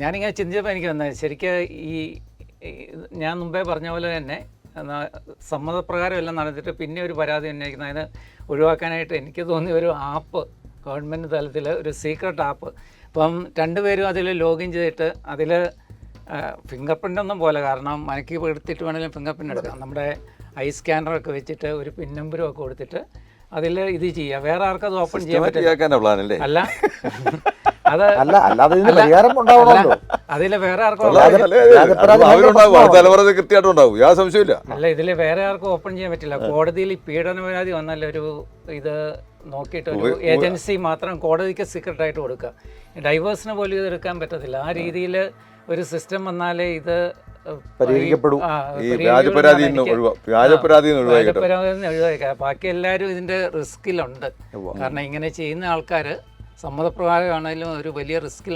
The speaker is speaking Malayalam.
ഞാനിങ്ങനെ ചിന്തിച്ചപ്പോൾ എനിക്ക് വന്നത് ശരിക്കും ഞാൻ മുമ്പേ പറഞ്ഞ പോലെ തന്നെ സമ്മതപ്രകാരം എല്ലാം നടന്നിട്ട് പിന്നെ ഒരു പരാതി ഉന്നയിക്കുന്നത് അതിന് ഒഴിവാക്കാനായിട്ട് എനിക്ക് തോന്നിയ ഒരു ആപ്പ് ഗവൺമെൻറ് തലത്തിൽ ഒരു സീക്രട്ട് ആപ്പ്. അപ്പം രണ്ടുപേരും അതിൽ ലോഗിൻ ചെയ്തിട്ട് അതിൽ ഫിംഗർ പ്രിൻ്റൊന്നും പോലെ, കാരണം മനക്കി എടുത്തിട്ട് വേണമെങ്കിലും ഫിംഗർ പ്രിൻ്റ് എടുക്കാം. നമ്മുടെ ഐ സ്കാനറൊക്കെ വെച്ചിട്ട് ഒരു പിൻ നമ്പരും ഒക്കെ കൊടുത്തിട്ട് അതിൽ ഇത് ചെയ്യുക. വേറെ ആർക്കും അത് ഓപ്പൺ ചെയ്യാൻ പറ്റില്ല. അല്ല അത് അതിൽ വേറെ ആർക്കും അല്ല ഇതിൽ വേറെ ആർക്കും ഓപ്പൺ ചെയ്യാൻ പറ്റില്ല. കോടതിയിൽ പീഡന പരാതി വന്നാൽ ഒരു ഇത് നോക്കിയിട്ട് ഒരു ഏജൻസി മാത്രം കോടതിക്ക് സീക്രട്ടായിട്ട് കൊടുക്കുക. ഡൈവേഴ്സിന് പോലും ഇത് എടുക്കാൻ പറ്റത്തില്ല. ആ രീതിയിൽ ഒരു സിസ്റ്റം വന്നാലേ ഇത് പരിഹരിക്കപ്പെടും. ബാക്കി എല്ലാവരും ഇതിന്റെ റിസ്കിലുണ്ട്. കാരണം ഇങ്ങനെ ചെയ്യുന്ന ആൾക്കാർ സമ്മതപ്രകാരമാണെങ്കിലും ഒരു വലിയ റിസ്കിലുണ്ട്.